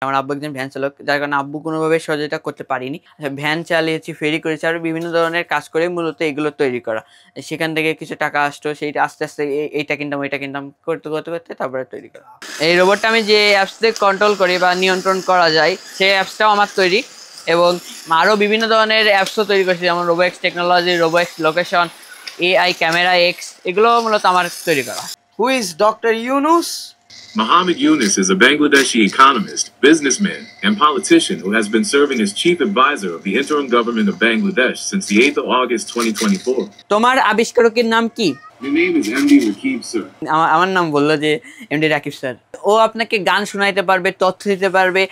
আমার আব্বু একজন ভ্যান চালক, যার কারণে আব্বু কোনোভাবে সহযোগিতা করতে পারিনি। ভ্যান চালিয়েছি, ফেরি করেছি, আর বিভিন্ন ধরনের কাজ করে মূলত এগুলো তৈরি করা। সেখান থেকে কিছু টাকা আসতো, সেইটা আস্তে আস্তে এইটা কিনতাম ওইটা কিনতাম করতে করতে করতে তারপরে তৈরি করা। এই রোবটটা আমি যে অ্যাপস দিয়ে কন্ট্রোল করি বা নিয়ন্ত্রণ করা যায়, সেই অ্যাপসটাও আমার তৈরি, এবং আরও বিভিন্ন ধরনের অ্যাপসও তৈরি করেছি, যেমন Robox technology, Robox location, AI camera X, এগুলো মূলত আমার তৈরি করা। Who is Dr. Yunus? Mohammed Yunus is a Bangladeshi economist, businessman, and politician who has been serving as chief advisor of the interim government of Bangladesh since the 8th of August 2024. তোমার আবিষ্কারকের নাম কি? The name is MD Rakib, sir. আমার নাম বললো যে MD Rakib sir. ও আপনাকে গান শোনাইতে পারবে, তথ্য দিতে পারবে,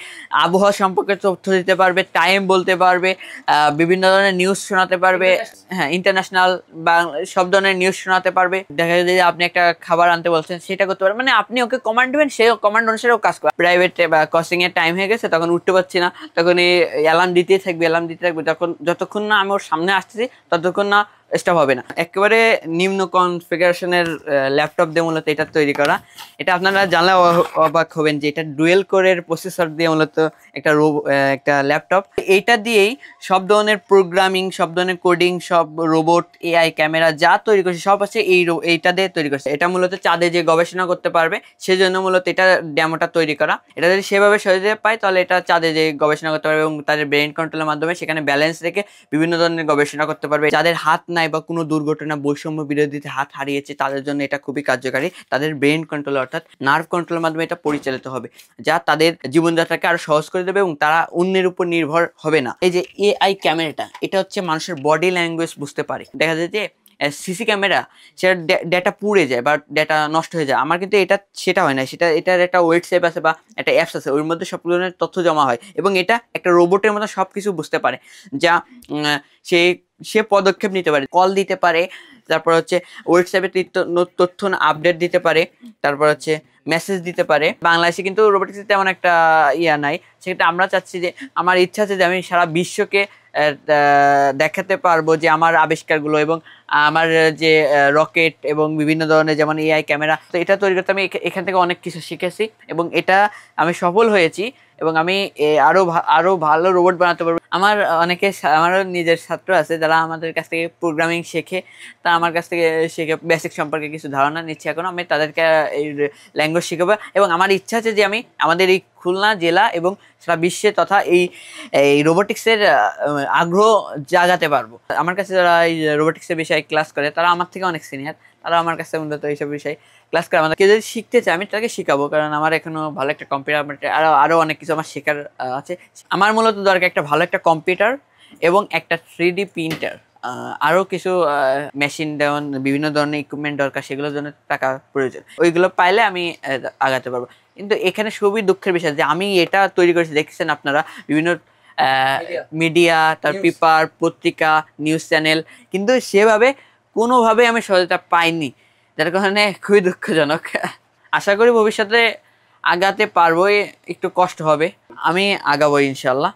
আবহাওয়া সম্পর্কে তথ্য দিতে পারবে, টাইম বলতে পারবে, বিভিন্ন ধরনের নিউজ শোনাতে পারবে, হ্যাঁ ইন্টারন্যাশনাল বা সব ধরনের নিউজ শোনাতে পারবে। দেখা যায় যে আপনি একটা খাবার আনতে বলছেন, সেটা করতে পারবে, মানে আপনি ওকে কমান্ড দেবেন, সে কমান্ড অনুসারেও কাজ করে। প্রাইভেট বা ক্রসিং এর টাইম হয়ে গেছে, তখন উঠতে পারছি না, তখন এই অ্যালার্ম দিতেই থাকবে, যতক্ষণ না আমি ওর সামনে আসতেছি ততক্ষণ না স্টপ হবে না। একেবারে নিম্ন কনফিগারেশনের ল্যাপটপ দিয়ে মূলত এটা তৈরি করা। এটা আপনারা জানলে অবাক হবেন যে এটা ডুয়েল কোরের প্রসেসর দিয়ে মূলত একটা ল্যাপটপ। এইটা দিয়েই সব ধরনের প্রোগ্রামিং, সব ধরনের কোডিং, সব রোবট, AI ক্যামেরা যা তৈরি করছে সব আছে এইটা দিয়ে তৈরি করছে। এটা মূলত চাঁদে যে গবেষণা করতে পারবে সেজন্য মূলত এটা ডেমোটা তৈরি করা। এটা যদি সেভাবে সহজে পায় তাহলে এটা চাঁদে যে গবেষণা করতে পারবে এবং তাদের ব্রেইন কন্ট্রোলের মাধ্যমে সেখানে ব্যালেন্স রেখে বিভিন্ন ধরনের গবেষণা করতে পারবে। যাদের হাত নাই বা কোনো দুর্ঘটনা, বৈষম্য বিরোধীতে হাত হারিয়েছে, তাদের জন্য এটা খুবই কার্যকারী। তাদের ব্রেইন কন্ট্রোল অর্থাৎ নার্ভ কন্ট্রোলের মাধ্যমে এটা পরিচালিত হবে, যা তাদের জীবনযাত্রাকে আরো সহজ করে দেবে এবং তারা অন্যের উপর নির্ভর হবে না। এই যে AI ক্যামেরাটা, এটা হচ্ছে মানুষের বডি ল্যাঙ্গুয়েজ বুঝতে পারে। দেখা যায় যে সিসি ক্যামেরা সেটা ডেটা পুড়ে যায় বা ডেটা নষ্ট হয়ে যায়, আমার কিন্তু এটা সেটা হয় না। এটার একটা ওয়েবসাইট আছে বা একটা অ্যাপস আছে, ওর মধ্যে সব ধরনের তথ্য জমা হয় এবং এটা একটা রোবটের মতো সব কিছু বুঝতে পারে, যা সে পদক্ষেপ নিতে পারে, কল দিতে পারে, তারপর হচ্ছে হোয়াটসঅ্যাপে তথ্য আপডেট দিতে পারে, তারপর হচ্ছে মেসেজ দিতে পারে। বাংলাদেশে কিন্তু রোবোটিক্সে তেমন একটা নাই, সেক্ষেত্রে আমরা চাচ্ছি যে, আমার ইচ্ছা আছে যে আমি সারা বিশ্বকে দেখাতে পারবো যে আমার আবিষ্কারগুলো এবং আমার যে রকেট এবং বিভিন্ন ধরনের যেমন AI ক্যামেরা, তো এটা তৈরি করতে আমি এখান থেকে অনেক কিছু শিখেছি এবং এটা আমি সফল হয়েছি এবং আমি আরো ভালো রোবট বানাতে পারবো। আমারও নিজের ছাত্র আছে যারা আমাদের কাছ থেকে প্রোগ্রামিং শেখে, তা আমার কাছ থেকে শেখে বেসিক সম্পর্কে কিছু ধারণা নিচ্ছি। এখন আমি তাদেরকে এই ল্যাঙ্গুয়েজ শেখাবো এবং আমার ইচ্ছা আছে যে আমি আমাদের এই খুলনা জেলা এবং সারা বিশ্বে তথা এই রোবোটিক্সের আগ্রহ জাগাতে পারবো। আমার কাছে যারা এই রোবোটিক্সের বিষয়ে ক্লাস করে তারা আমার থেকে অনেক সিনিয়র, তারা আমার কাছে মূলত এইসব বিষয়ে ক্লাস করে। আমাদের কেউ যদি শিখতে চায় আমি তাকে শেখাবো, কারণ আমার এখনো ভালো একটা কম্পিউটার, আরও অনেক কিছু আমার শেখার আছে। আমার মূলত দরকার একটা ভালো একটা কম্পিউটার এবং একটা 3D প্রিন্টার, আরও কিছু মেশিন যেমন বিভিন্ন ধরনের ইকুইপমেন্ট দরকার, সেগুলোর জন্য টাকা প্রয়োজন। ওইগুলো পাইলে আমি আগাতে পারবো। কিন্তু এখানে খুবই দুঃখের বিষয় যে আমি এটা তৈরি করেছি, দেখছেন আপনারা বিভিন্ন মিডিয়া, তার পেপার, পত্রিকা, নিউজ চ্যানেল, কিন্তু সেভাবে কোনোভাবে আমি সহায়তা পাইনি, যার কারণে খুবই দুঃখজনক। আশা করি ভবিষ্যতে আগাতে পারবো, একটু কষ্ট হবে, আমি আগাবো ইনশাল্লাহ।